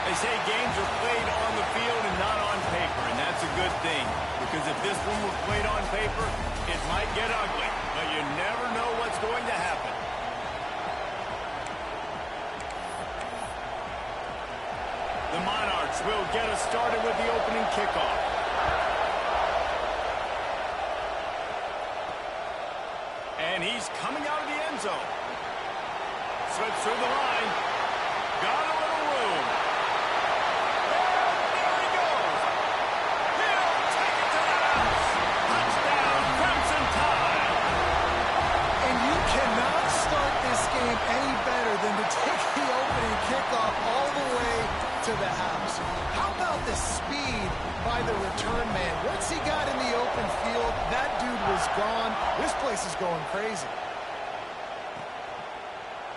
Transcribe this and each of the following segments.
They say games are played on the field and not on paper, and that's a good thing. Because if this one were played on paper, it might get ugly. But you never know what's going to happen. The Monarchs will get us started with the opening kickoff. And he's coming out of the end zone. Slips through the line. Got a little room. And there he goes. He'll take it to the house. Touchdown, Crimson Tide. And you cannot start this game any better than to take the opening kickoff all the way to the house. How about the speed by the return man? Once he got in the open field, that dude was gone. This place is going crazy.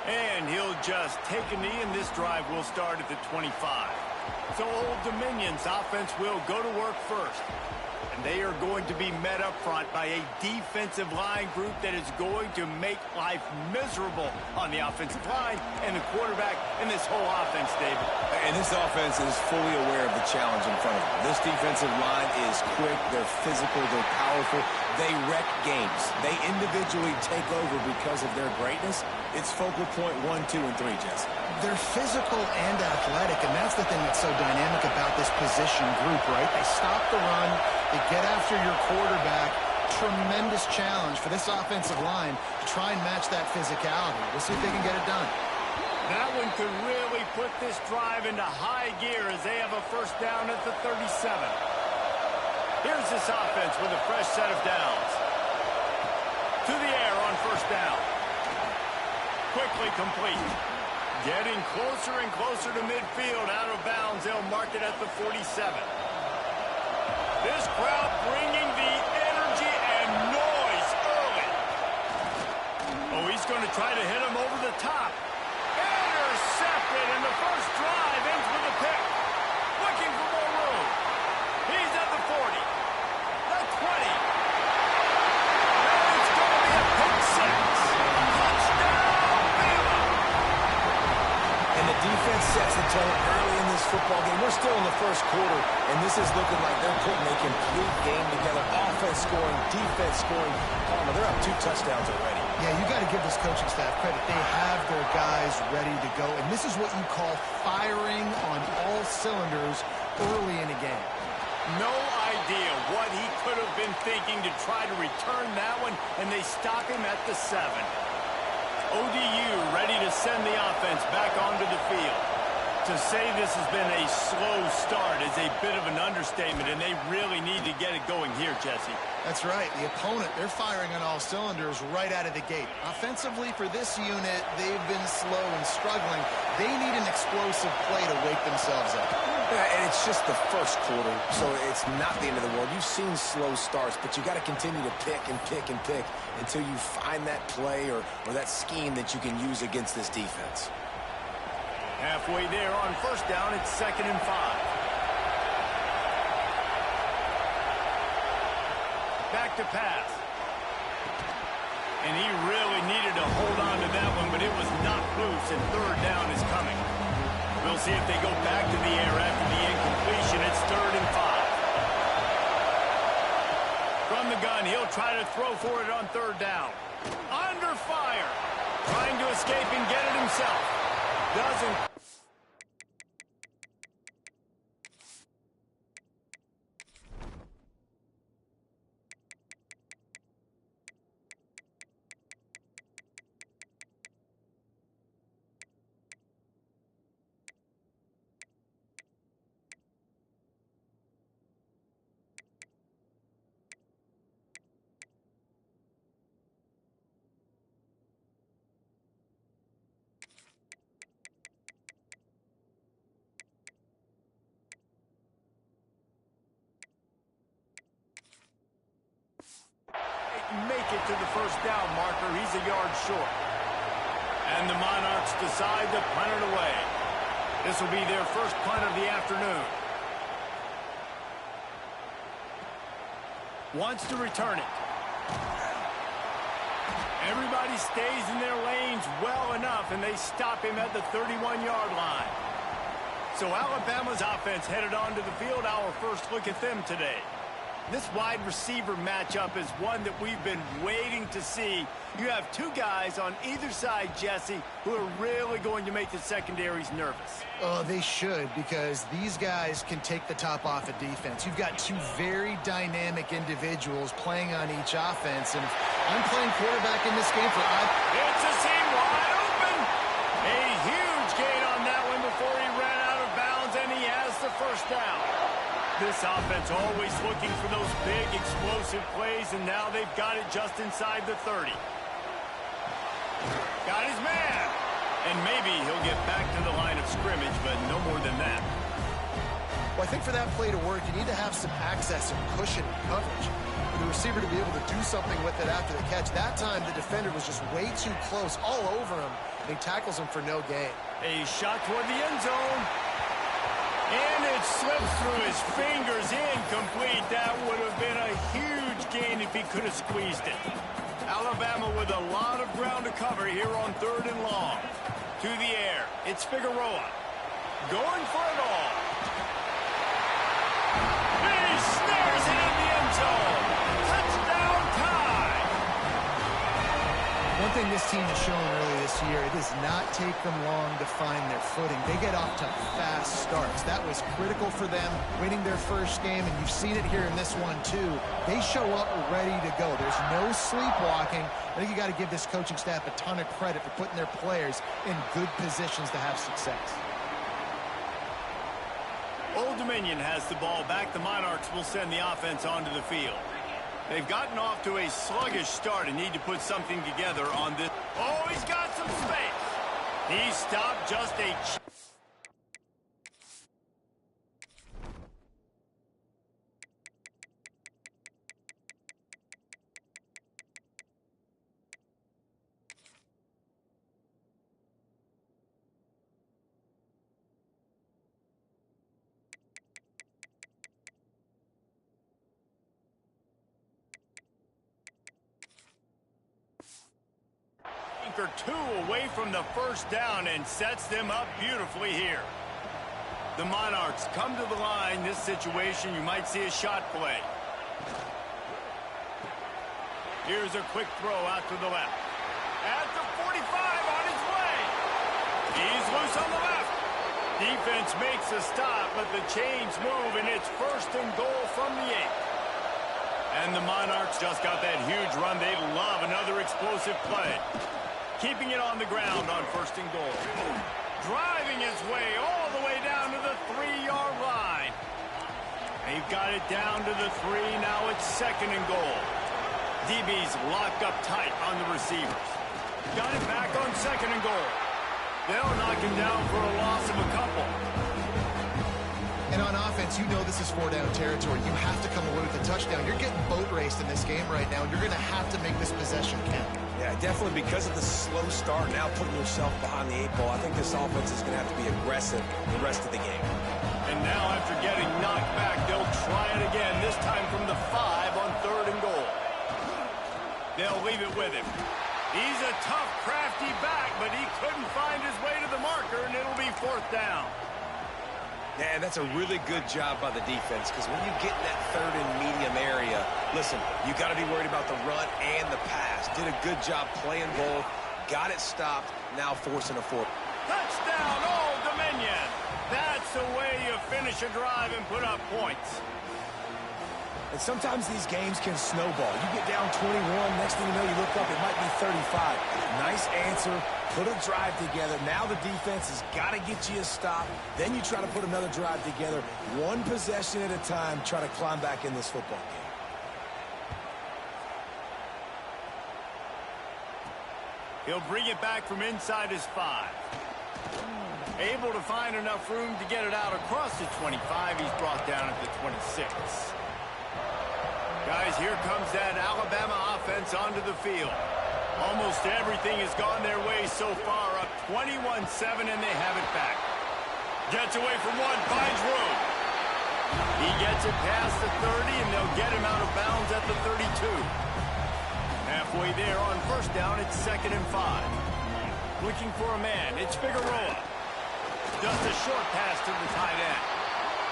And he'll just take a knee, and this drive will start at the 25. So Old Dominion's offense will go to work first. And they are going to be met up front by a defensive line group that is going to make life miserable on the offensive line and the quarterback and this whole offense, David. And this offense is fully aware of the challenge in front of them. This defensive line is quick, they're physical, they're powerful. They wreck games. They individually take over because of their greatness. It's focal point 1, 2, and 3, Jesse. They're physical and athletic, and that's the thing that's so dynamic about this position group, right? They stop the run, they get after your quarterback. Tremendous challenge for this offensive line to try and match that physicality. We'll see if they can get it done. That one could really put this drive into high gear as they have a first down at the 37. Here's this offense with a fresh set of downs. To the air on first down. Quickly complete. Getting closer and closer to midfield. Out of bounds, they'll mark it at the 47. This crowd bringing the energy and noise early. Oh, he's going to try to hit him over the top. Intercepted, and the first drive ends with a pick. Looking for more room. He's at the 40. The 20. And it's going to be a pick six. Touchdown, Baylor. And the defense sets the tone early in this football game. We're still in the first quarter, and this is looking like they're putting a complete game together. Offense scoring, defense scoring. Palmer, they're up 2 touchdowns already. Yeah, you got to give this coaching staff credit. They have their guys ready to go, and this is what you call firing on all cylinders early in a game. No idea what he could have been thinking to try to return that one, and they stop him at the 7. ODU ready to send the offense back onto the field. To say this has been a slow start is a bit of an understatement, and they really need to get it going here, Jesse. That's right. The opponent, they're firing on all cylinders right out of the gate. Offensively, for this unit, they've been slow and struggling. They need an explosive play to wake themselves up. Yeah, and it's just the first quarter, so it's not the end of the world. You've seen slow starts, but you got to continue to pick and pick and pick until you find that play or that scheme that you can use against this defense. Halfway there on first down, it's 2nd and 5. Back to pass. And he really needed to hold on to that one, but it was knocked loose, and 3rd down is coming. We'll see if they go back to the air after the incompletion. It's 3rd and 5. From the gun, he'll try to throw for it on 3rd down. Under fire. Trying to escape and get it himself. Doesn't. Make it to the first down marker. He's a yard short. And the Monarchs decide to punt it away. This will be their first punt of the afternoon. Wants to return it. Everybody stays in their lanes well enough, and they stop him at the 31-yard line. So Alabama's offense headed onto the field. Our first look at them today. This wide receiver matchup is one that we've been waiting to see. You have two guys on either side, Jesse, who are really going to make the secondaries nervous. Oh, they should, because these guys can take the top off a defense. You've got two very dynamic individuals playing on each offense, and I'm playing quarterback in this game for... It's a seam wide open. A huge gain on that one before he ran out of bounds, and he has the first down. This offense always looking for those big, explosive plays, and now they've got it just inside the 30. Got his man. And maybe he'll get back to the line of scrimmage, but no more than that. Well, I think for that play to work, you need to have some access and cushion and coverage. For the receiver to be able to do something with it after the catch. That time, the defender was just way too close, all over him, and he tackles him for no gain. A shot toward the end zone. And it slips through his fingers, incomplete. That would have been a huge gain if he could have squeezed it. Alabama with a lot of ground to cover here on 3rd and long. To the air, it's Figueroa. Going for it all. He snares it in the end zone. Touchdown time. One thing this team has shown early this year, it does not take them long to find their footing. They get off to fast starts. That was critical for them, winning their first game, and you've seen it here in this one too. They show up ready to go. There's no sleepwalking. I think you got to give this coaching staff a ton of credit for putting their players in good positions to have success. Old Dominion has the ball back. The Monarchs will send the offense onto the field. They've gotten off to a sluggish start and need to put something together on this. Oh, he's got some space. He stopped just a... or two away from the first down and sets them up beautifully here. The Monarchs come to the line. This situation, you might see a shot play. Here's a quick throw out to the left. At the 45 on his way. He's loose on the left. Defense makes a stop, but the chains move, and it's 1st and goal from the 8. And the Monarchs just got that huge run. They love another explosive play. Keeping it on the ground on 1st and goal. Driving his way all the way down to the 3-yard line. They've got it down to the 3. Now it's 2nd and goal. DB's locked up tight on the receivers. Got it back on 2nd and goal. They'll knock him down for a loss of a couple. And on offense, you know this is 4-down territory. You have to come away with a touchdown. You're getting boat raced in this game right now, and you're going to have to make this possession count. Yeah, definitely because of the slow start, now putting yourself behind the 8 ball. I think this offense is going to have to be aggressive the rest of the game. And now after getting knocked back, they'll try it again, this time from the 5 on 3rd and goal. They'll leave it with him. He's a tough, crafty back, but he couldn't find his way to the marker, and it'll be 4th down. Yeah, that's a really good job by the defense, because when you get in that 3rd and medium area, listen, you got to be worried about the run and the pass. Did a good job playing both, got it stopped, now forcing a 4th. Touchdown, Old Dominion. That's the way you finish a drive and put up points. And sometimes these games can snowball. You get down 21, next thing you know, you look up, it might be 35. Nice answer, put a drive together. Now the defense has got to get you a stop. Then you try to put another drive together. One possession at a time, try to climb back in this football game. He'll bring it back from inside his 5. Able to find enough room to get it out across the 25. He's brought down at the 26. Guys, here comes that Alabama offense onto the field. Almost everything has gone their way so far, up 21-7, and they have it back. Gets away from one, finds room. He gets it past the 30, and they'll get him out of bounds at the 32. Halfway there on 1st down, it's 2nd and 5. Looking for a man, it's Figueroa. Just a short pass to the tight end.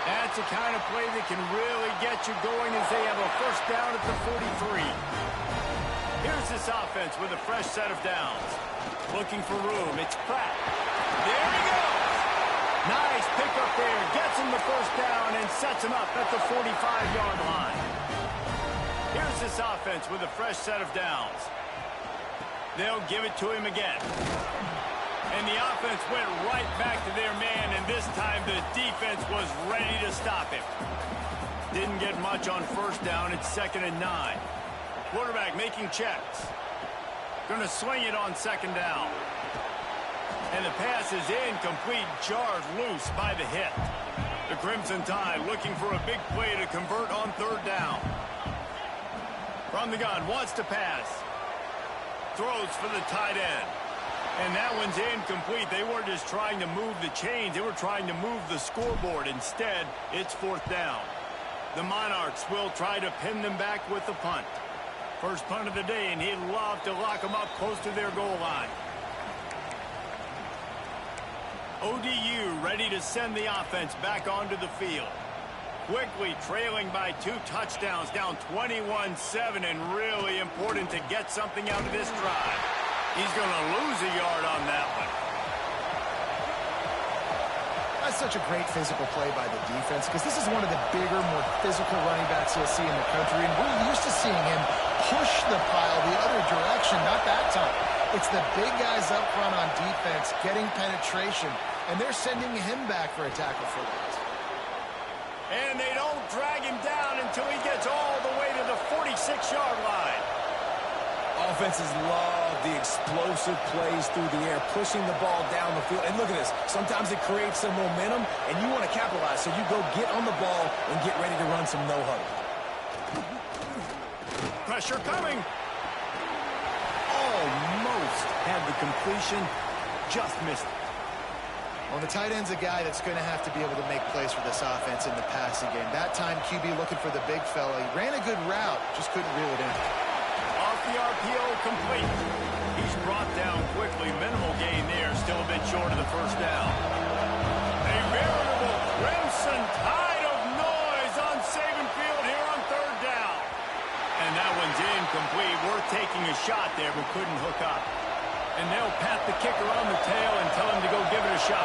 That's the kind of play that can really get you going as they have a first down at the 43. Here's this offense with a fresh set of downs. Looking for room. It's Pratt. There he goes. Nice pick up there. Gets him the first down and sets him up at the 45-yard line. Here's this offense with a fresh set of downs. They'll give it to him again. And the offense went right back to their man, and this time the defense was ready to stop him. Didn't get much on first down. It's 2nd and 9. Quarterback making checks. Going to swing it on 2nd down. And the pass is incomplete, jarred loose by the hit. The Crimson Tide looking for a big play to convert on 3rd down. From the gun, wants to pass. Throws for the tight end. And that one's incomplete. They weren't just trying to move the chains. They were trying to move the scoreboard. Instead, it's 4th down. The Monarchs will try to pin them back with the punt. First punt of the day, and he'd love to lock them up close to their goal line. ODU ready to send the offense back onto the field. Quickly trailing by 2 touchdowns, down 21-7, and really important to get something out of this drive. He's going to lose a yard on that one. That's such a great physical play by the defense because this is one of the bigger, more physical running backs you'll see in the country, and we're used to seeing him push the pile the other direction. Not that time. It's the big guys up front on defense getting penetration, and they're sending him back for a tackle for that. And they don't drag him down until he gets all the way to the 46-yard line. Offenses love the explosive plays through the air, pushing the ball down the field. And look at this. Sometimes it creates some momentum, and you want to capitalize. So you go get on the ball and get ready to run some no-huddle. Pressure coming. Almost had the completion. Just missed it. Well, the tight end's a guy that's going to have to be able to make plays for this offense in the passing game. That time, QB looking for the big fella. He ran a good route, just couldn't reel it in. Off the RPO, complete. He's brought down quickly. Minimal gain there, still a bit short of the first down. A veritable Crimson Tide of noise on Saban Field here on 3rd down. And that one's incomplete. Worth taking a shot there, but couldn't hook up. And they'll pat the kicker on the tail and tell him to go give it a shot.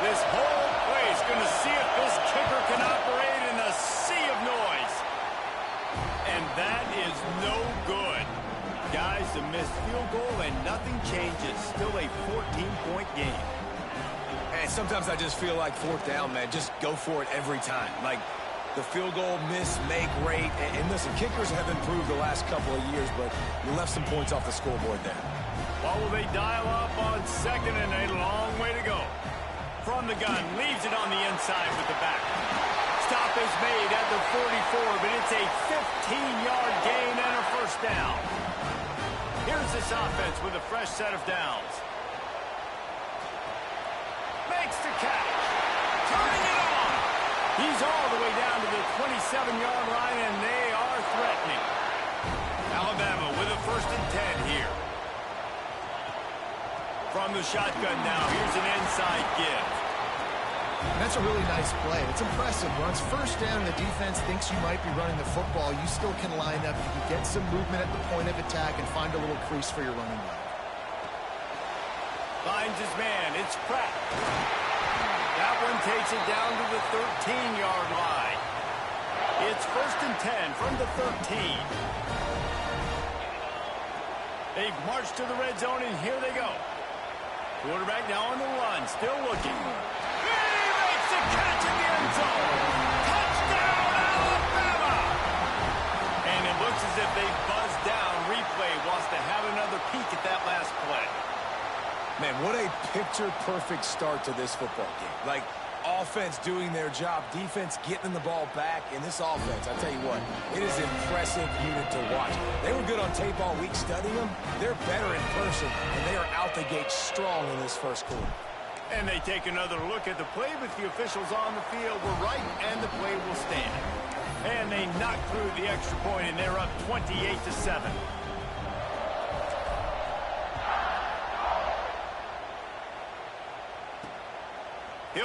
This whole place going to see if this kicker can operate in a sea of noise. And that is no good. Guys, a missed field goal and nothing changes. Still a 14-point game. And sometimes I just feel like 4th down, man. Just go for it every time. Like the field goal miss, make rate. And listen, kickers have improved the last couple of years, but you left some points off the scoreboard there. What will they dial up on 2nd and a long way to go? From the gun, leaves it on the inside with the back. Stop is made at the 44, but it's a 15-yard gain and a first down. Here's this offense with a fresh set of downs. Makes the catch. Turning it on. He's all the way down to the 27-yard line, and they are threatening. Alabama with a 1st and 10 here. From the shotgun now, here's an inside give. That's a really nice play. It's impressive. Once first down, the defense thinks you might be running the football. You still can line up. You can get some movement at the point of attack and find a little crease for your running back. Finds his man. It's Pratt. That one takes it down to the 13-yard line. It's 1st and 10 from the 13. They've marched to the red zone, and here they go. Quarterback now on the run, still looking. He makes a catch in the end zone. Touchdown, Alabama! And it looks as if they buzzed down. Replay wants to have another peek at that last play. Man, what a picture-perfect start to this football game. Like, offense doing their job, defense getting the ball back. In this offense, I tell you what, it is an impressive unit to watch. They were good on tape all week studying them. They're better in person, and they are out the gate strong in this first quarter. And they take another look at the play, but the officials on the field were right, and the play will stand. And they knock through the extra point, and they're up 28-7.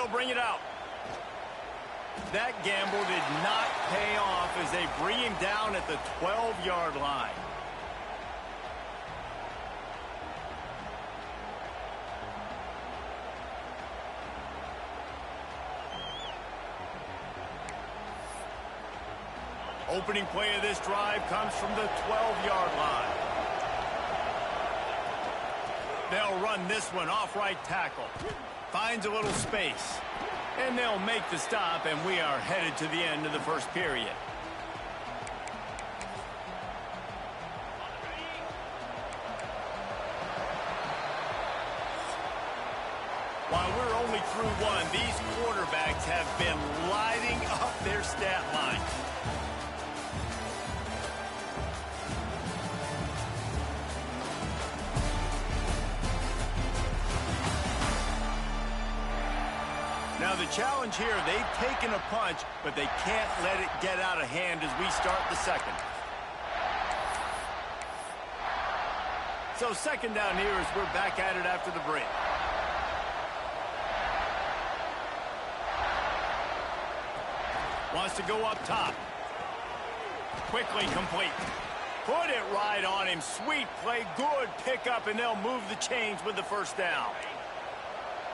they'll bring it out. That gamble did not pay off as they bring him down at the 12-yard line. Opening play of this drive comes from the 12-yard line. They'll run this one off right tackle. Finds a little space. And they'll make the stop, and we are headed to the end of the first period. While we're only through one, these quarterbacks have been lighting up their stat line. Now the challenge here, they've taken a punch, but they can't let it get out of hand as we start the second. So second down here as we're back at it after the break. Wants to go up top. Quickly complete. Put it right on him. Sweet play, good pickup, and they'll move the chains with the first down.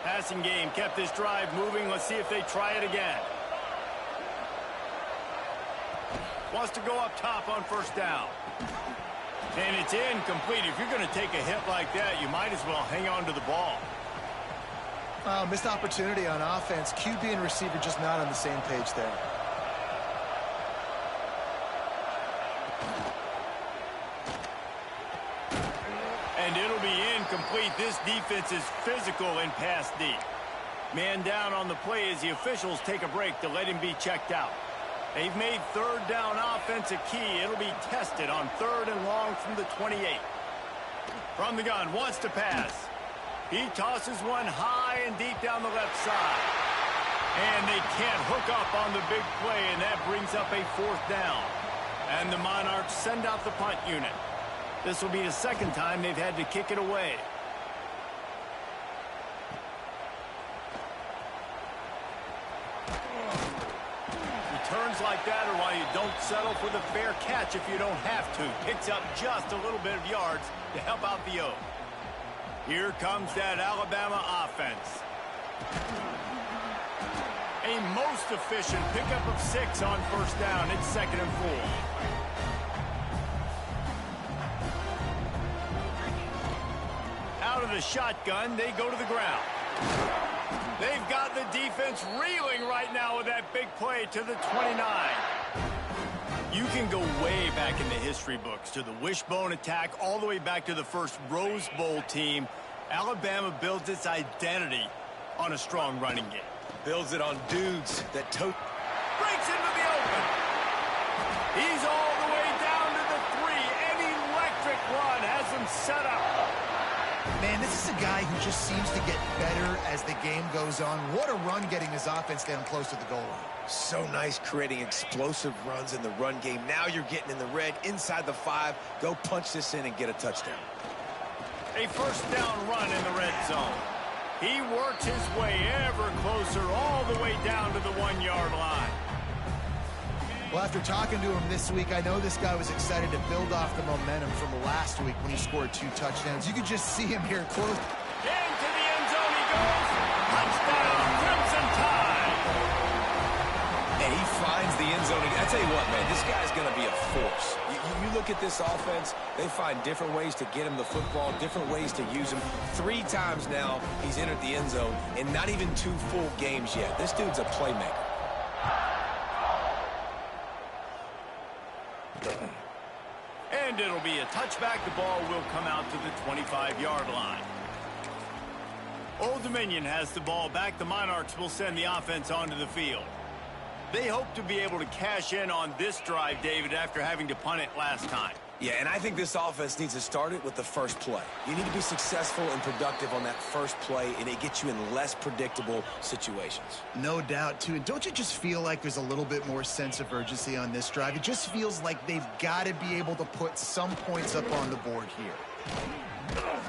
Passing game kept this drive moving. Let's see if they try it again. Wants to go up top on first down. And it's incomplete. If you're going to take a hit like that, you might as well hang on to the ball. Missed opportunity on offense. QB and receiver just not on the same page there. And it'll be incomplete. This defense is physical and pass deep. Man down on the play as the officials take a break to let him be checked out. They've made third down offense a key. It'll be tested on third and long from the 28. From the gun, wants to pass. He tosses one high and deep down the left side. And they can't hook up on the big play, and that brings up a fourth down. And the Monarchs send out the punt unit. This will be the second time they've had to kick it away. Returns like that are why you don't settle for the fair catch if you don't have to. Picks up just a little bit of yards to help out the O. Here comes that Alabama offense. A most efficient pickup of 6 on first down. It's 2nd and 4. Out of the shotgun, they go to the ground. They've got the defense reeling right now with that big play to the 29. You can go way back in the history books to the wishbone attack all the way back to the first Rose Bowl team. Alabama builds its identity on a strong running game. Builds it on dudes that Breaks into the open. He's all the way down to the 3. An electric run has him set up. Man, this is a guy who just seems to get better as the game goes on. What a run getting his offense down close to the goal line. So nice creating explosive runs in the run game. Now you're getting in the red inside the 5. Go punch this in and get a touchdown. A first down run in the red zone. He works his way ever closer all the way down to the 1-yard line. Well, after talking to him this week, I know this guy was excited to build off the momentum from last week when he scored 2 touchdowns. You could just see him here close. Into the end zone he goes. Touchdown, Crimson Tide. And he finds the end zone. I tell you what, man, this guy's going to be a force. You look at this offense, they find different ways to get him the football, different ways to use him. 3 times now he's entered the end zone, and not even 2 full games yet. This dude's a playmaker. And it'll be a touchback. The ball will come out to the 25-yard line. Old Dominion has the ball back. The Monarchs will send the offense onto the field. They hope to be able to cash in on this drive, David, after having to punt it last time. Yeah, and I think this offense needs to start it with the first play. You need to be successful and productive on that first play, and it gets you in less predictable situations. No doubt, too. And don't you just feel like there's a little bit more sense of urgency on this drive? It just feels like they've got to be able to put some points up on the board here.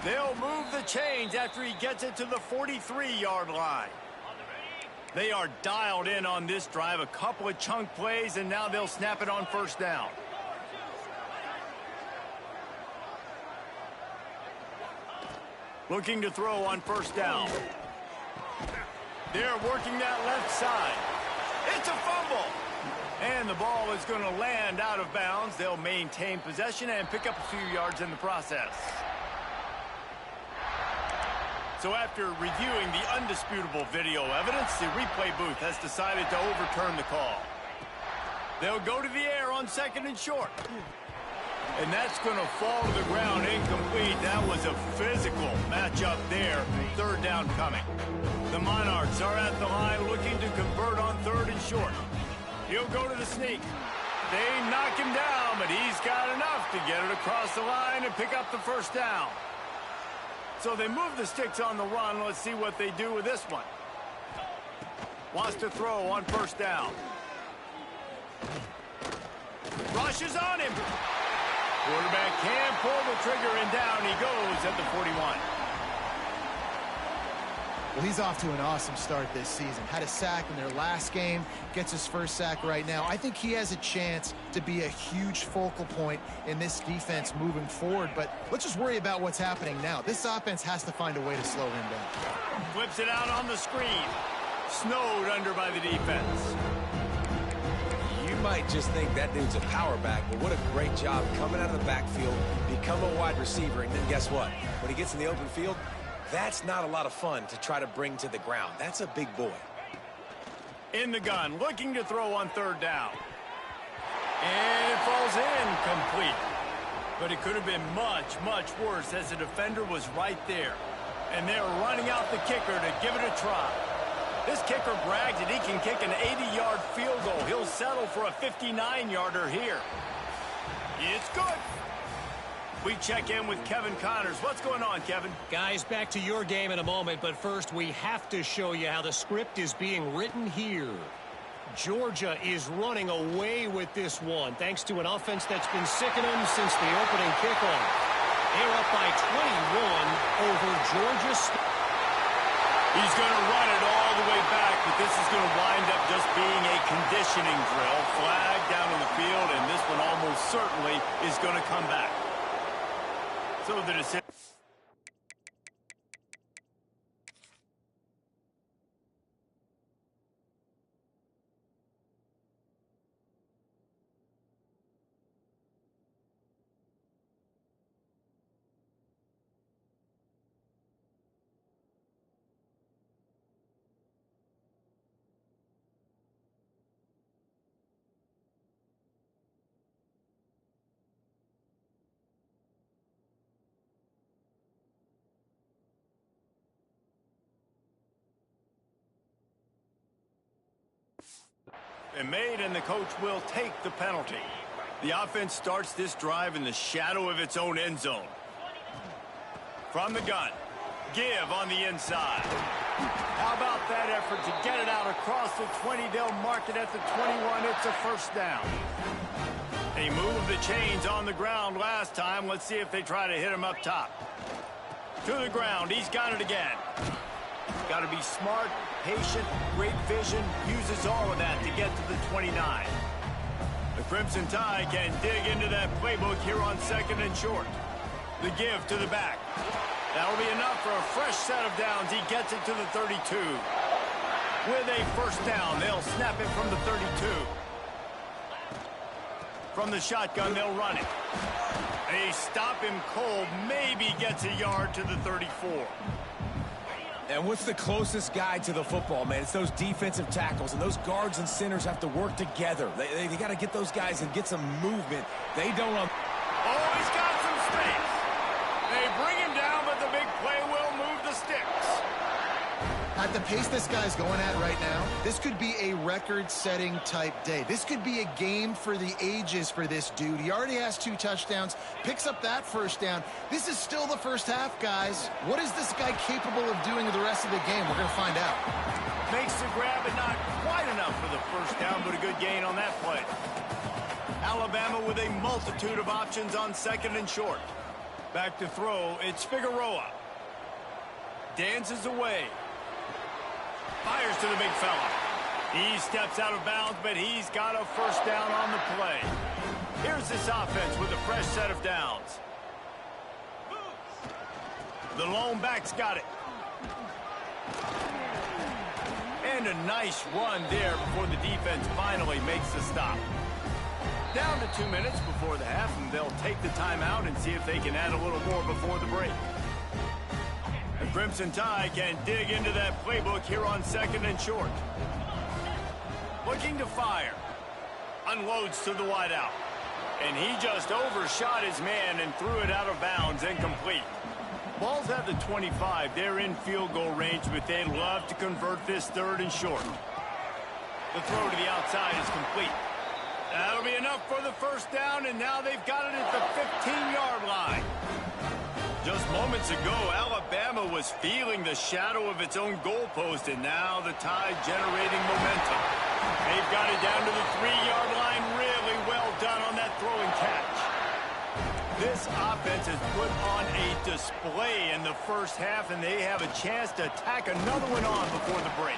They'll move the chains after he gets it to the 43-yard line. They are dialed in on this drive. A couple of chunk plays, and now they'll snap it on first down. Looking to throw on first down. They're working that left side. It's a fumble. And the ball is going to land out of bounds. They'll maintain possession and pick up a few yards in the process. So after reviewing the undisputable video evidence, the replay booth has decided to overturn the call. They'll go to the air on second and short. And that's going to fall to the ground incomplete. That was a physical matchup there. Third down coming. The Monarchs are at the line looking to convert on third and short. He'll go to the sneak. They knock him down, but he's got enough to get it across the line and pick up the first down. So they move the sticks on the run. Let's see what they do with this one. Wants to throw on first down. Rushes on him. Quarterback can pull the trigger, and down he goes at the 41. Well, he's off to an awesome start this season. Had a sack in their last game, gets his first sack right now. I think he has a chance to be a huge focal point in this defense moving forward, but let's just worry about what's happening now. This offense has to find a way to slow him down. Flips it out on the screen. Snowed under by the defense. You might just think that dude's a power back, but what a great job coming out of the backfield, become a wide receiver, and then guess what? When he gets in the open field, that's not a lot of fun to try to bring to the ground. That's a big boy. In the gun, looking to throw on third down. And it falls incomplete. But it could have been much, much worse as the defender was right there. And they're running out the kicker to give it a try. This kicker brags that he can kick an 80-yard field goal. He'll settle for a 59-yarder here. It's good. We check in with Kevin Connors. What's going on, Kevin? Guys, back to your game in a moment, but first we have to show you how the script is being written here. Georgia is running away with this one, thanks to an offense that's been sicking them since the opening kickoff. They're up by 21 over Georgia State. He's going to run it all the way back, but this is going to wind up just being a conditioning drill. Flag down on the field, and this one almost certainly is going to come back. So the decision. And made, and the coach will take the penalty. The offense starts this drive in the shadow of its own end zone. From the gun, give on the inside. How about that effort to get it out across the 20? They'll mark it at the 21. It's a first down. They moved the chains on the ground last time. Let's see if they try to hit him up top. To the ground. He's got it again. Got to be smart, patient, great vision, uses all of that to get to the 29. The Crimson Tide can dig into that playbook here on second and short. The give to the back. That'll be enough for a fresh set of downs. He gets it to the 32. With a first down, they'll snap it from the 32. From the shotgun, they'll run it. They stop him cold, maybe gets a yard to the 34. And what's the closest guy to the football, man? It's those defensive tackles, and those guards and centers have to work together. They got to get those guys and get some movement. They don't. Oh, he's got some space. They bring him down, but the big play will move the sticks. At the pace this guy's going at right now, this could be a record-setting type day. This could be a game for the ages for this dude. He already has 2 touchdowns, picks up that first down. This is still the first half, guys. What is this guy capable of doing the rest of the game? We're going to find out. Makes the grab, but not quite enough for the first down, but a good gain on that play. Alabama with a multitude of options on second and short. Back to throw, it's Figueroa. Dances away. Fires to the big fella. He steps out of bounds, but he's got a first down on the play. Here's this offense with a fresh set of downs. The lone back's got it. And a nice run there before the defense finally makes the stop. Down to 2 minutes before the half, and they'll take the timeout and see if they can add a little more before the break. The Crimson Tide can dig into that playbook here on 2nd and short. Looking to fire. Unloads to the wideout. And he just overshot his man and threw it out of bounds, incomplete. Ball's at the 25. They're in field goal range, but they'd love to convert this 3rd and short. The throw to the outside is complete. That'll be enough for the first down, and now they've got it at the 15-yard line. Just moments ago, Alabama was feeling the shadow of its own goalpost, and now the Tide generating momentum. They've got it down to the 3-yard line. Really well done on that throw and catch. This offense has put on a display in the first half, and they have a chance to tack another one on before the break.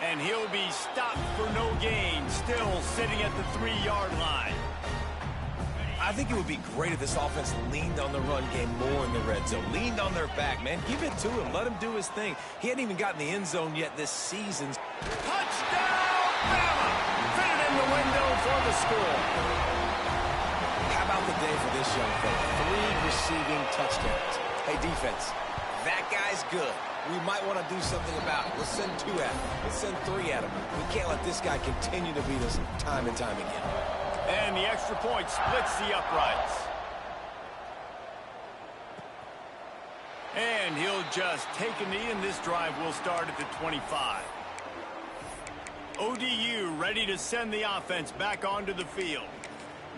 And he'll be stopped for no gain, still sitting at the 3-yard line. I think it would be great if this offense leaned on the run game more in the red zone. Leaned on their back, man. Give it to him. Let him do his thing. He hadn't even gotten the end zone yet this season. Touchdown, Bama! Fit it in the window for the score. How about the day for this young fella? 3 receiving touchdowns. Hey, defense, that guy's good. We might want to do something about it. Let's send 2 at him. Let's send 3 at him. We can't let this guy continue to beat us time and time again. And the extra point splits the uprights. And he'll just take a knee, and this drive will start at the 25. ODU ready to send the offense back onto the field.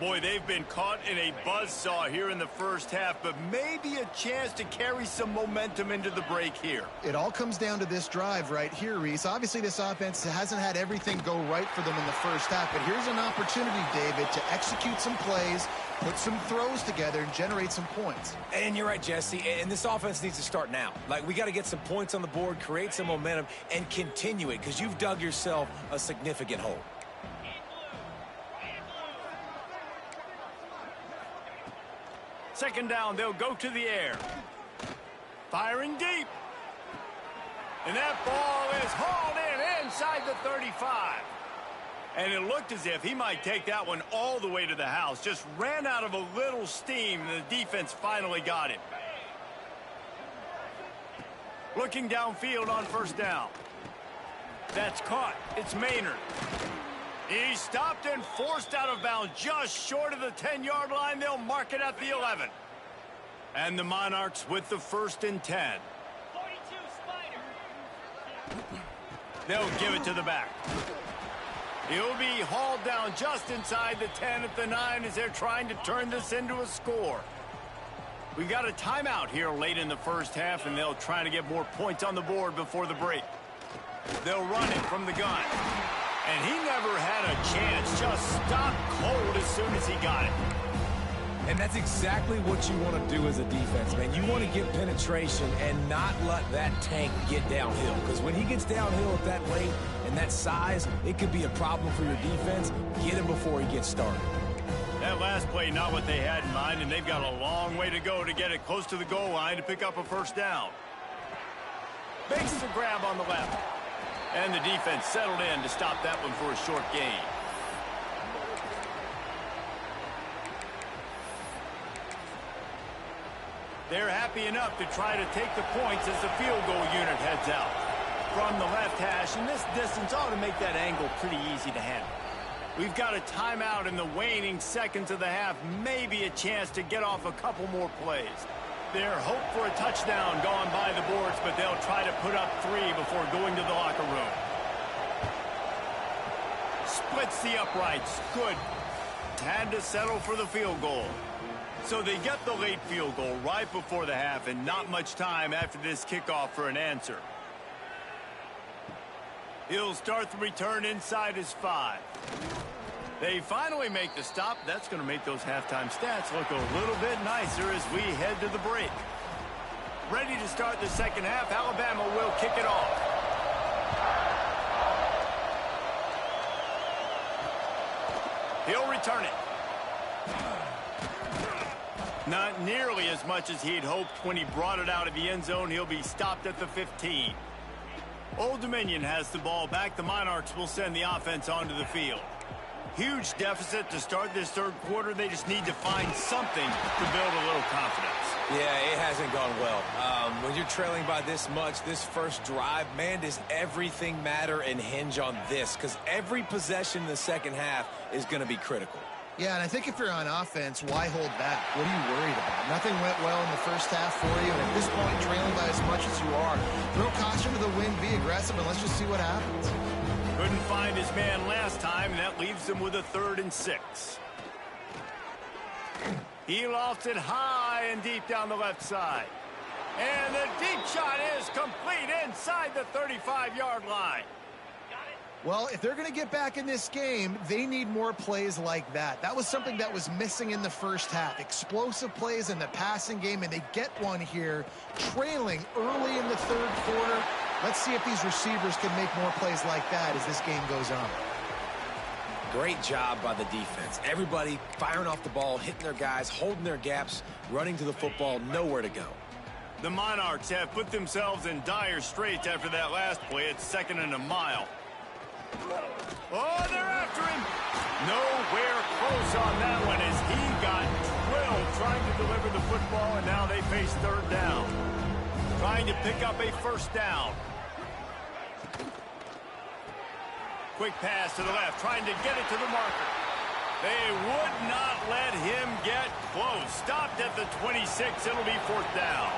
Boy, they've been caught in a buzzsaw here in the first half, but maybe a chance to carry some momentum into the break here. It all comes down to this drive right here, Reese. Obviously, this offense hasn't had everything go right for them in the first half, but here's an opportunity, David, to execute some plays, put some throws together, and generate some points. And you're right, Jesse, and this offense needs to start now. Like, we got to get some points on the board, create some momentum, and continue it, because you've dug yourself a significant hole. Second down, they'll go to the air. Firing deep. And that ball is hauled in inside the 35. And it looked as if he might take that one all the way to the house. Just ran out of a little steam, and the defense finally got him. Looking downfield on first down. That's caught. It's Maynard. He stopped and forced out of bounds just short of the 10-yard line. They'll mark it at the 11. And the Monarchs with the 1st and 10. 42 Spider. They'll give it to the back. He'll be hauled down just inside the 10 at the 9 as they're trying to turn this into a score. We've got a timeout here late in the first half, and they'll try to get more points on the board before the break. They'll run it from the gun. And he never had a chance, just stopped cold as soon as he got it. And that's exactly what you want to do as a defense, man. You want to get penetration and not let that tank get downhill. Because when he gets downhill at that rate and that size, it could be a problem for your defense. Get him before he gets started. That last play, not what they had in mind, and they've got a long way to go to get it close to the goal line to pick up a first down. Makes the grab on the left. And the defense settled in to stop that one for a short gain. They're happy enough to try to take the points as the field goal unit heads out. From the left hash, and this distance ought to make that angle pretty easy to handle. We've got a timeout in the waning seconds of the half, maybe a chance to get off a couple more plays. Their hope for a touchdown gone by the boards, but they'll try to put up 3 before going to the locker room. Splits the uprights. Good. Had to settle for the field goal. So they get the late field goal right before the half, and not much time after this kickoff for an answer. He'll start the return inside his 5. They finally make the stop. That's going to make those halftime stats look a little bit nicer as we head to the break. Ready to start the second half. Alabama will kick it off. He'll return it. Not nearly as much as he'd hoped when he brought it out of the end zone. He'll be stopped at the 15. Old Dominion has the ball back. The Monarchs will send the offense onto the field. Huge deficit to start this third quarter. They just need to find something to build a little confidence. Yeah, it hasn't gone well. When you're trailing by this much, this first drive, man, does everything matter and hinge on this? Because every possession in the second half is going to be critical. Yeah, and I think if you're on offense, why hold back? What are you worried about? Nothing went well in the first half for you, and at this point, trailing by as much as you are, throw caution to the wind, be aggressive, and let's just see what happens. Couldn't find his man last time, and that leaves him with a 3rd and 6. He lofts it high and deep down the left side. And the deep shot is complete inside the 35-yard line. Well, if they're going to get back in this game, they need more plays like that. That was something that was missing in the first half. Explosive plays in the passing game, and they get one here, trailing early in the third quarter. Let's see if these receivers can make more plays like that as this game goes on. Great job by the defense. Everybody firing off the ball, hitting their guys, holding their gaps, running to the football, nowhere to go. The Monarchs have put themselves in dire straits after that last play. It's 2nd and a mile. Oh, they're after him. Nowhere close on that one as he got drilled trying to deliver the football, and now they face 3rd down. Trying to pick up a 1st down. Quick pass to the left, trying to get it to the marker. They would not let him get close. Stopped at the 26. It'll be 4th down.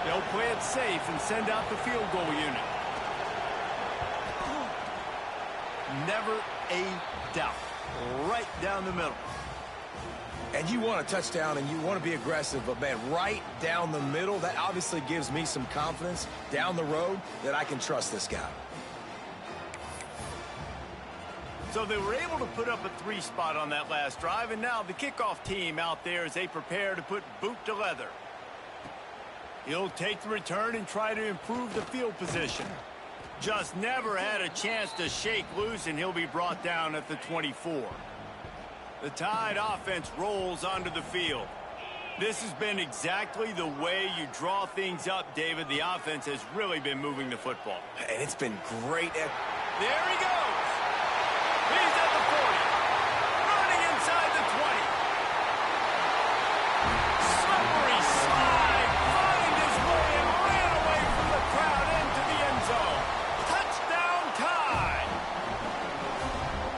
They'll play it safe and send out the field goal unit. Never a doubt. Right down the middle. And you want a touchdown and you want to be aggressive, but, man, right down the middle, that obviously gives me some confidence down the road that I can trust this guy. So they were able to put up a 3 spot on that last drive, and now the kickoff team out there as they prepare to put boot to leather. He'll take the return and try to improve the field position. Just never had a chance to shake loose, and he'll be brought down at the 24. The Tide offense rolls onto the field. This has been exactly the way you draw things up, David. The offense has really been moving the football. And it's been great. There he goes. He's at the 40. Running inside the 20. Slippery slide. Find his way and ran away from the crowd into the end zone. Touchdown Tide.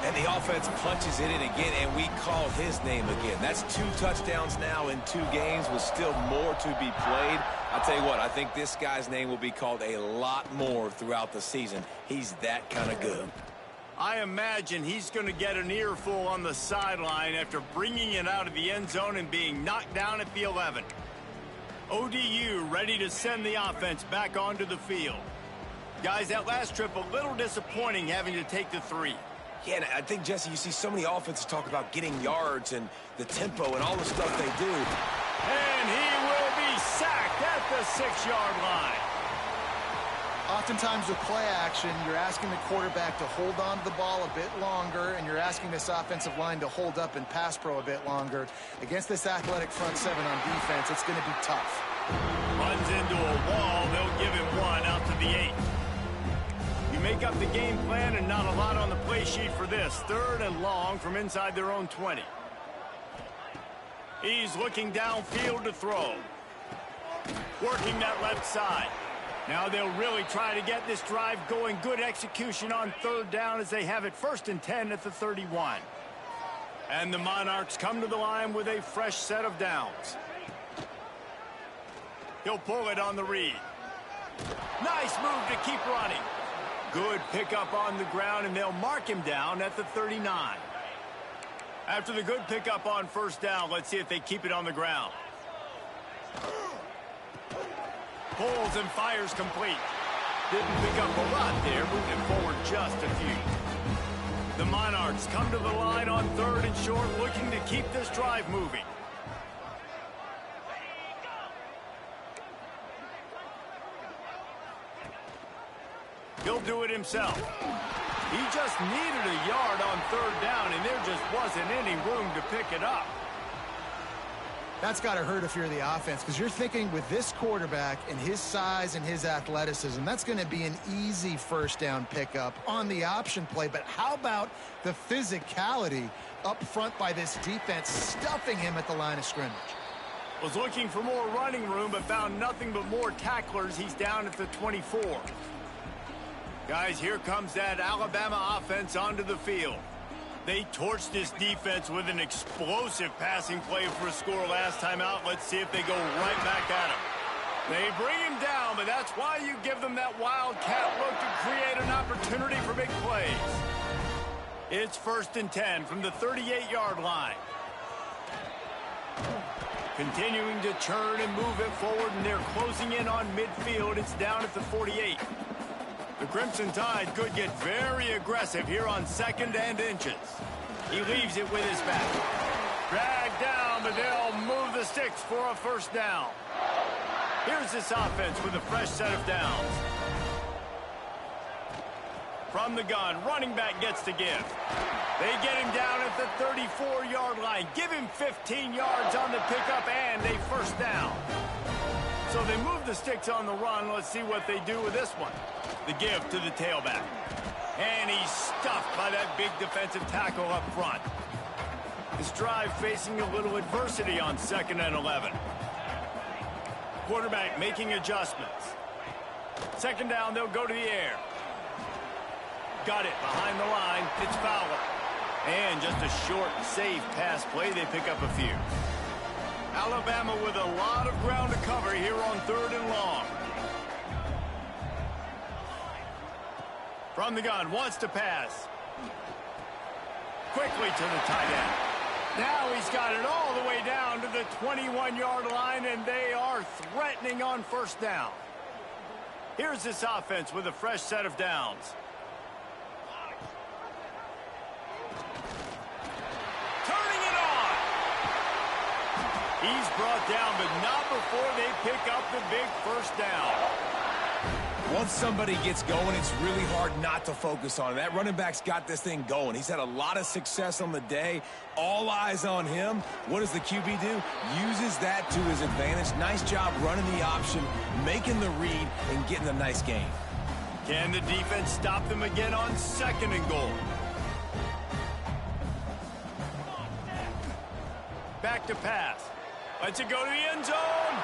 And the offense punches it in again, and we call his name again. That's 2 touchdowns now in 2 games with still more to be played. I'll tell you what, I think this guy's name will be called a lot more throughout the season. He's that kind of good. I imagine he's going to get an earful on the sideline after bringing it out of the end zone and being knocked down at the 11. ODU ready to send the offense back onto the field. Guys, that last trip a little disappointing having to take the 3. Yeah, and I think, Jesse, you see so many offenses talk about getting yards and the tempo and all the stuff they do. And he will be sacked at the 6-yard line. Oftentimes with play action, you're asking the quarterback to hold on to the ball a bit longer, and you're asking this offensive line to hold up and pass pro a bit longer. Against this athletic front 7 on defense, it's going to be tough. Runs into a wall. They'll give him 1 out to the 8. You make up the game plan and not a lot on the play sheet for this. 3rd and long from inside their own 20. He's looking downfield to throw. Working that left side. Now they'll really try to get this drive going. Good execution on 3rd down as they have it 1st and 10 at the 31. And the Monarchs come to the line with a fresh set of downs. He'll pull it on the read. Nice move to keep running. Good pickup on the ground, and they'll mark him down at the 39. After the good pickup on 1st down, let's see if they keep it on the ground. Pulls and fires complete. Didn't pick up a lot there, moving forward just a few. The Monarchs come to the line on 3rd and short, looking to keep this drive moving. He'll do it himself. He just needed a yard on third down, and there just wasn't any room to pick it up. That's got to hurt if you're the offense, because you're thinking with this quarterback and his size and his athleticism, that's going to be an easy first down pickup on the option play. But how about the physicality up front by this defense, stuffing him at the line of scrimmage? Was looking for more running room, but found nothing but more tacklers. He's down at the 24. Guys, here comes that Alabama offense onto the field. They torched this defense with an explosive passing play for a score last time out. Let's see if they go right back at him. They bring him down, but that's why you give them that wildcat look to create an opportunity for big plays. It's 1st and 10 from the 38-yard line. Continuing to churn and move it forward, and they're closing in on midfield. It's down at the 48. The Crimson Tide could get very aggressive here on 2nd and inches. He leaves it with his back. Dragged down, but they'll move the sticks for a first down. Here's this offense with a fresh set of downs. From the gun, running back gets to give. They get him down at the 34-yard line. Give him 15 yards on the pickup and a first down. So they move the sticks on the run. Let's see what they do with this one. The give to the tailback. And he's stuffed by that big defensive tackle up front. This drive facing a little adversity on 2nd and 11. Quarterback making adjustments. 2nd down, they'll go to the air. Got it behind the line. It's Fowler. And just a short, safe pass play. They pick up a few. Alabama with a lot of ground to cover here on 3rd and long. From the gun, wants to pass. Quickly to the tight end. Now he's got it all the way down to the 21-yard line, and they are threatening on first down. Here's this offense with a fresh set of downs. Turning it on. He's brought down, but not before they pick up the big first down. Once somebody gets going, it's really hard not to focus on it. That running back's got this thing going. He's had a lot of success on the day. All eyes on him. What does the QB do? Uses that to his advantage. Nice job running the option, making the read, and getting a nice gain. Can the defense stop them again on 2nd and goal? Back to pass. Lets it go to the end zone.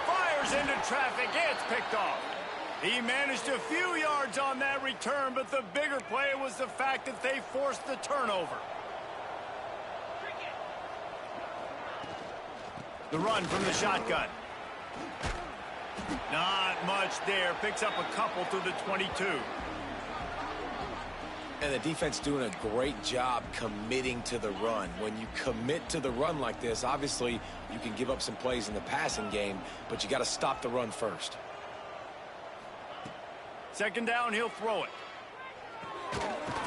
Fires into traffic. It's picked off. He managed a few yards on that return, but the bigger play was the fact that they forced the turnover. The run from the shotgun. Not much there. Picks up a couple to the 22. And the defense doing a great job committing to the run. When you commit to the run like this, obviously you can give up some plays in the passing game, but you got to stop the run first. 2nd down, he'll throw it.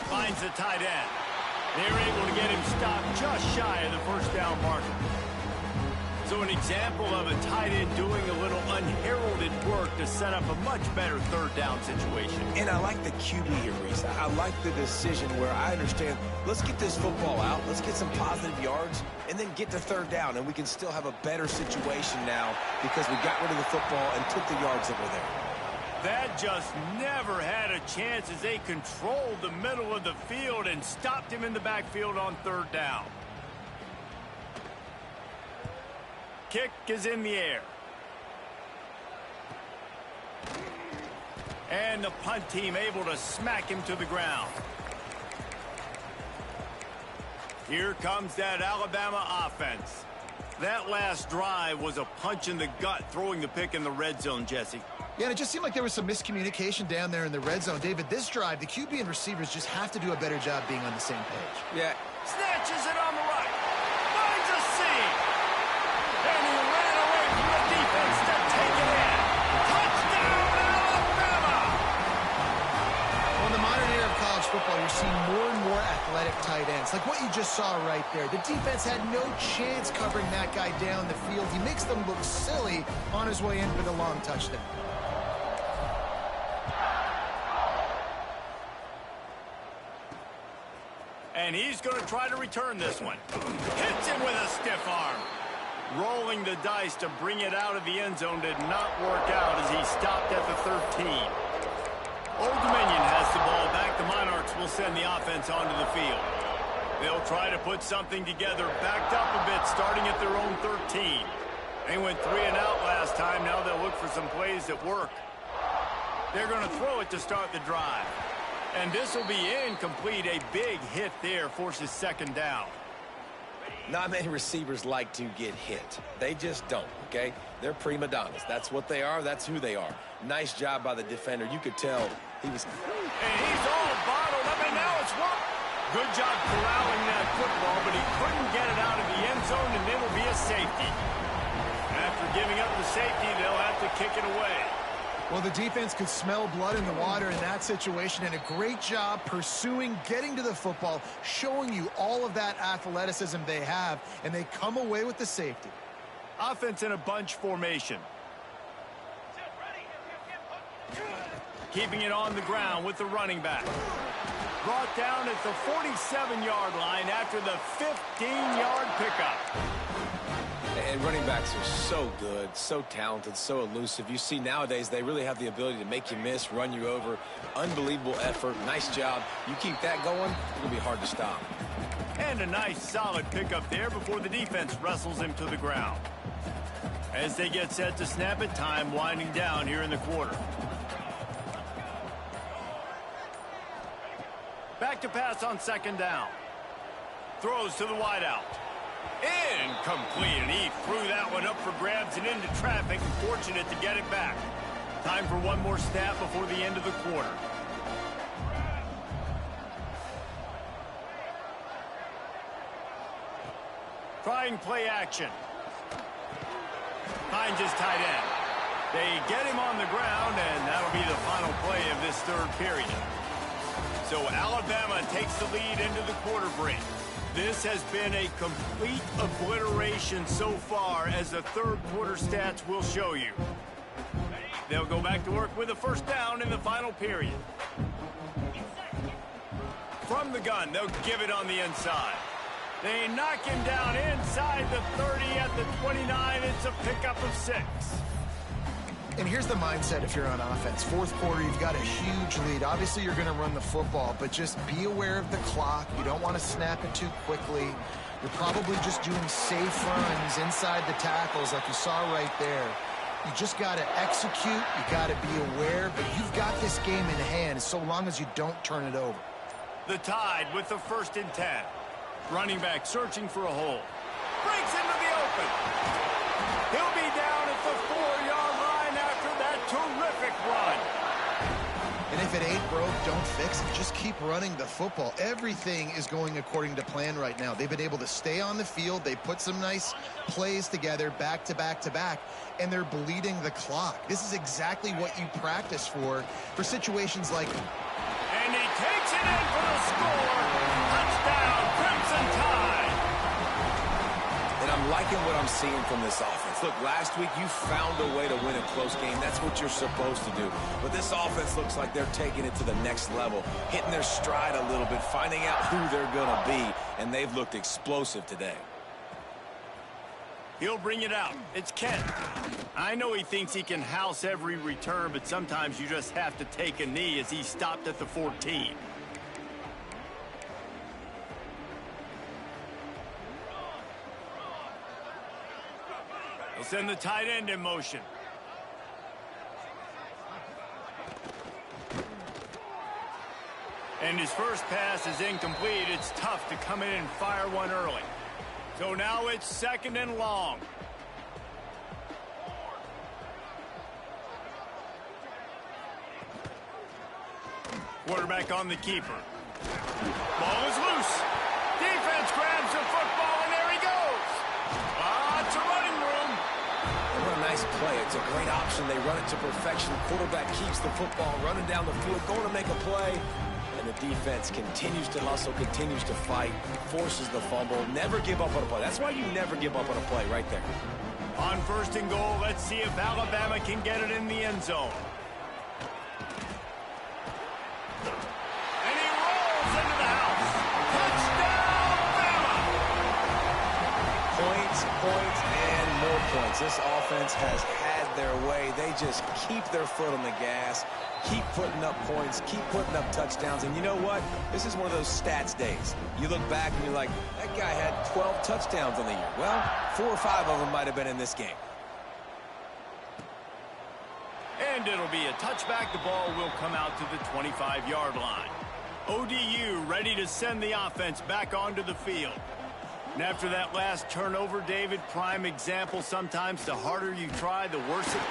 Finds the tight end. They're able to get him stopped just shy of the first down marker. So an example of a tight end doing a little unheralded work to set up a much better 3rd down situation. And I like the QB here, Reese. I like the decision where I understand, let's get this football out, let's get some positive yards, and then get to 3rd down, and we can still have a better situation now because we got rid of the football and took the yards that were there. That just never had a chance as they controlled the middle of the field and stopped him in the backfield on 3rd down. Kick is in the air. And the punt team able to smack him to the ground. Here comes that Alabama offense. That last drive was a punch in the gut, throwing the pick in the red zone, Jesse. Yeah, and it just seemed like there was some miscommunication down there in the red zone. David, this drive, the QB and receivers just have to do a better job being on the same page. Yeah. Snatches it on the right. Finds a seam. And he ran away from the defense to take it in. Touchdown, Alabama! Well, in the modern era of college football, you're seeing more and more athletic tight ends. Like what you just saw right there. The defense had no chance covering that guy down the field. He makes them look silly on his way in for the long touchdown. And he's going to try to return this one. Hits him with a stiff arm. Rolling the dice to bring it out of the end zone did not work out as he stopped at the 13. Old Dominion has the ball back. The Monarchs will send the offense onto the field. They'll try to put something together, backed up a bit, starting at their own 13. They went 3 and out last time. Now they'll look for some plays that work. They're going to throw it to start the drive. And this will be incomplete. A big hit there forces second down. Not many receivers like to get hit. They just don't, okay? They're prima donnas. That's what they are. That's who they are. Nice job by the defender. You could tell he was... And he's all bottled up, and now it's work. Good job corralling that football, but he couldn't get it out of the end zone, and it'll be a safety. After giving up the safety, they'll have to kick it away. Well, the defense could smell blood in the water in that situation, and a great job pursuing, getting to the football, showing you all of that athleticism they have, and they come away with the safety. Offense in a bunch formation. Keeping it on the ground with the running back. Brought down at the 47-yard line after the 15-yard pickup. And running backs are so good, so talented, so elusive. You see nowadays they really have the ability to make you miss, run you over. Unbelievable effort. Nice job. You keep that going, it'll be hard to stop. And a nice solid pickup there before the defense wrestles him to the ground. As they get set to snap it, time winding down here in the quarter. Back to pass on second down. Throws to the wideout. Incomplete, and he threw that one up for grabs and into traffic, and fortunate to get it back. Time for one more snap before the end of the quarter. Trying play action. Finds his tight end. They get him on the ground, and that'll be the final play of this third period. So Alabama takes the lead into the quarter break. This has been a complete obliteration so far, as the third quarter stats will show you. They'll go back to work with a first down in the final period. From the gun, they'll give it on the inside. They knock him down inside the 30 at the 29. It's a pickup of 6. And here's the mindset if you're on offense. Fourth quarter, you've got a huge lead. Obviously, you're going to run the football, but just be aware of the clock. You don't want to snap it too quickly. You're probably just doing safe runs inside the tackles like you saw right there. You just got to execute. You got to be aware, but you've got this game in hand so long as you don't turn it over. The Tide with the 1st and 10. Running back searching for a hole. Breaks into the open. He'll be down at the 4-yard line after that terrific run. And if it ain't broke, don't fix it. Just keep running the football. Everything is going according to plan right now. They've been able to stay on the field. They put some nice plays together back to back to back, and they're bleeding the clock. This is exactly what you practice for situations like... And he takes it in for the score. Touchdown, Crimson Tide. And I'm liking what I'm seeing from this offense. Look, last week you found a way to win a close game. That's what you're supposed to do. But this offense looks like they're taking it to the next level, hitting their stride a little bit, finding out who they're going to be, and they've looked explosive today. He'll bring it out. It's Kent. I know he thinks he can house every return, but sometimes you just have to take a knee as he stopped at the 14. He'll send the tight end in motion. And his first pass is incomplete. It's tough to come in and fire one early. So now it's 2nd and long. Quarterback on the keeper. Ball is loose. Defense grabs the football, and there he goes. It's a running room. What a nice play. It's a great option. They run it to perfection. Quarterback keeps the football, running down the field, going to make a play. And the defense continues to hustle, continues to fight, forces the fumble. Never give up on a play. That's why you never give up on a play right there. On 1st and goal, let's see if Alabama can get it in the end zone. And he rolls into the house. Touchdown! points and more points. This offense has had their way. They just keep their foot on the gas, keep putting up points, keep putting up touchdowns. And you know what? This is one of those stats days. You look back and you're like, that guy had 12 touchdowns on the year. Well, 4 or 5 of them might have been in this game. And it'll be a touchback. The ball will come out to the 25-yard line. ODU ready to send the offense back onto the field. And after that last turnover, David, prime example, sometimes the harder you try, the worse it.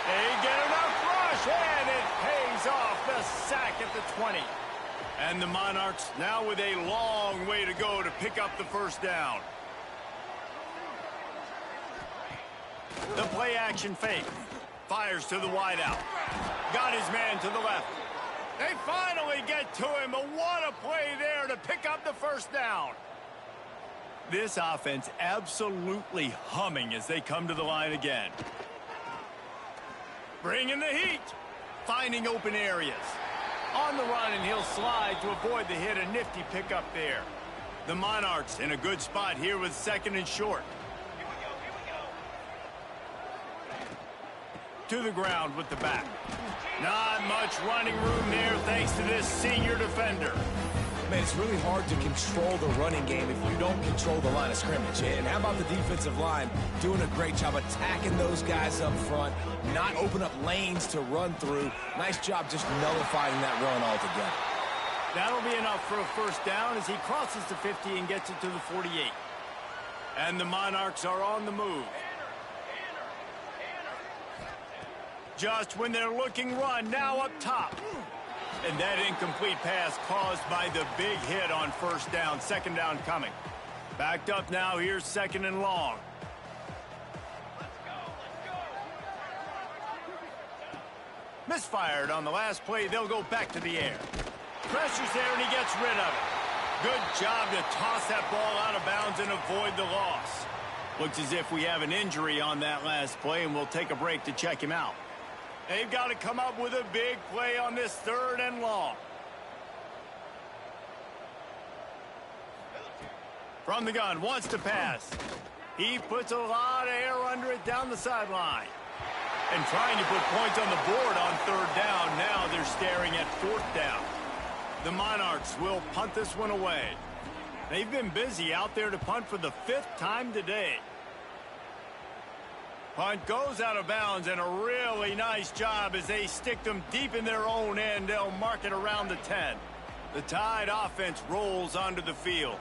They get enough rush, and it pays off. The sack at the 20. And the Monarchs now with a long way to go to pick up the first down. The play action fake. Fires to the wideout. Got his man to the left. They finally get to him, but what a play there to pick up the first down. This offense absolutely humming as they come to the line again. Bringing the heat. Finding open areas. On the run, and he'll slide to avoid the hit. A nifty pickup there. The Monarchs in a good spot here with 2nd and short. To the ground with the back. Not much running room there thanks to this senior defender. Man, it's really hard to control the running game if you don't control the line of scrimmage. And how about the defensive line doing a great job attacking those guys up front, not open up lanes to run through. Nice job just nullifying that run altogether. That'll be enough for a first down as he crosses the 50 and gets it to the 48. And the Monarchs are on the move. Just when they're looking run, now up top. And that incomplete pass caused by the big hit on first down. 2nd down coming. Backed up now. Here's 2nd and long. Misfired on the last play. They'll go back to the air. Pressure's there, and he gets rid of it. Good job to toss that ball out of bounds and avoid the loss. Looks as if we have an injury on that last play, and we'll take a break to check him out. They've got to come up with a big play on this 3rd and long. From the gun, wants to pass. He puts a lot of air under it down the sideline. And trying to put points on the board on 3rd down. Now they're staring at 4th down. The Monarchs will punt this one away. They've been busy out there to punt for the 5th time today. Punt goes out of bounds, and a really nice job as they stick them deep in their own end. They'll mark it around the 10. The Tide offense rolls onto the field.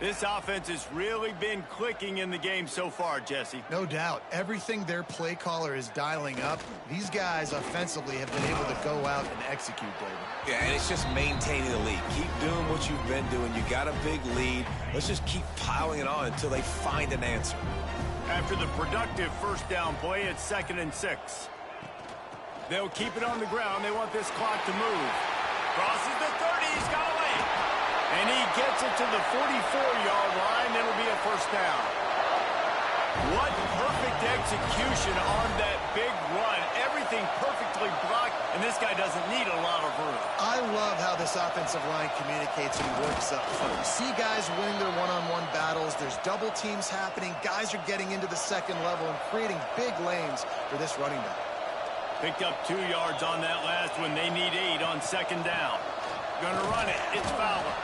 This offense has really been clicking in the game so far, Jesse. No doubt. Everything their play caller is dialing up, these guys offensively have been able to go out and execute, David. Yeah, and it's just maintaining the lead. Keep doing what you've been doing. You got a big lead. Let's just keep piling it on until they find an answer. After the productive first down play, it's 2nd and 6. They'll keep it on the ground. They want this clock to move. Crosses the 30. He's got away. And he gets it to the 44-yard line. It'll be a first down. What perfect execution on that big run. Everything perfectly blocked, and this guy doesn't need a lot of room. I love how this offensive line communicates and works up front. You see guys winning their one-on-one battles. There's double teams happening. Guys are getting into the 2nd level and creating big lanes for this running back. Picked up 2 yards on that last one. They need 8 on 2nd down. Gonna run it. It's Fowler.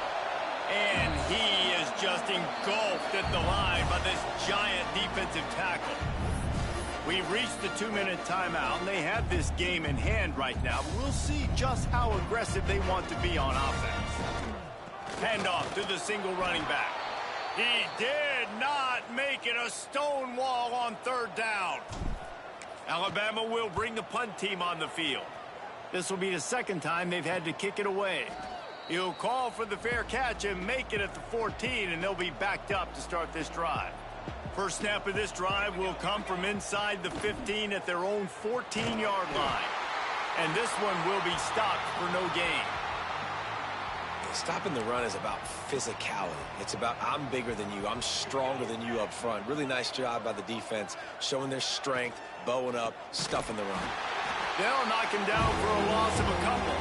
And he is just engulfed at the line by this giant defensive tackle. We've reached the 2-minute timeout, and they have this game in hand right now. But we'll see just how aggressive they want to be on offense. Handoff to the single running back. He did not make it a stone wall on 3rd down. Alabama will bring the punt team on the field. This will be the 2nd time they've had to kick it away. He'll call for the fair catch and make it at the 14, and they'll be backed up to start this drive. First snap of this drive will come from inside the 15 at their own 14-yard line. And this one will be stopped for no gain. Stopping the run is about physicality. It's about I'm bigger than you. I'm stronger than you up front. Really nice job by the defense, showing their strength, bowing up, stuffing the run. They'll knock him down for a loss of a couple.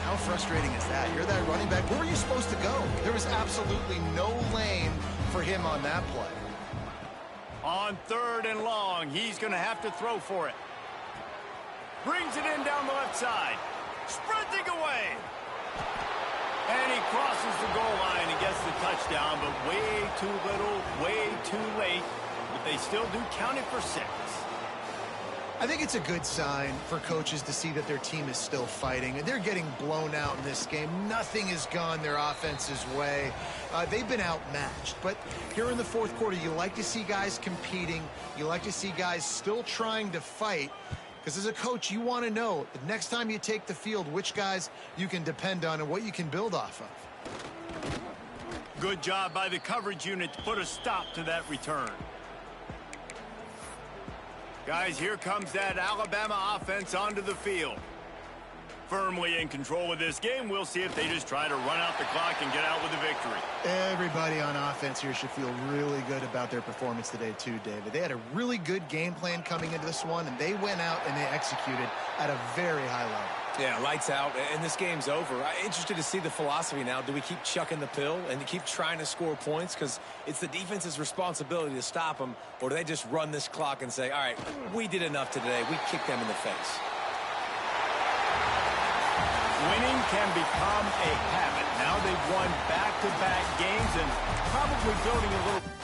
How frustrating is that? You're that running back. Where were you supposed to go? There was absolutely no lane for him on that play. On 3rd and long, he's going to have to throw for it. Brings it in down the left side. Sprinting away. And he crosses the goal line and gets the touchdown, but way too little, way too late. But they still do count it for 6. I think it's a good sign for coaches to see that their team is still fighting. And they're getting blown out in this game. Nothing has gone their offense's way. They've been outmatched. But here in the 4th quarter, you like to see guys competing. You like to see guys still trying to fight. Because as a coach, you want to know the next time you take the field, which guys you can depend on and what you can build off of. Good job by the coverage unit to put a stop to that return. Guys, here comes that Alabama offense onto the field. Firmly in control of this game. We'll see if they just try to run out the clock and get out with a victory. Everybody on offense here should feel really good about their performance today too, David. They had a really good game plan coming into this one, and they went out and they executed at a very high level. Yeah, lights out, and this game's over. I'm interested to see the philosophy now. Do we keep chucking the pill and keep trying to score points? Because it's the defense's responsibility to stop them, or do they just run this clock and say, all right, we did enough today. We kicked them in the face. Winning can become a habit. Now they've won back-to-back games and probably building a little...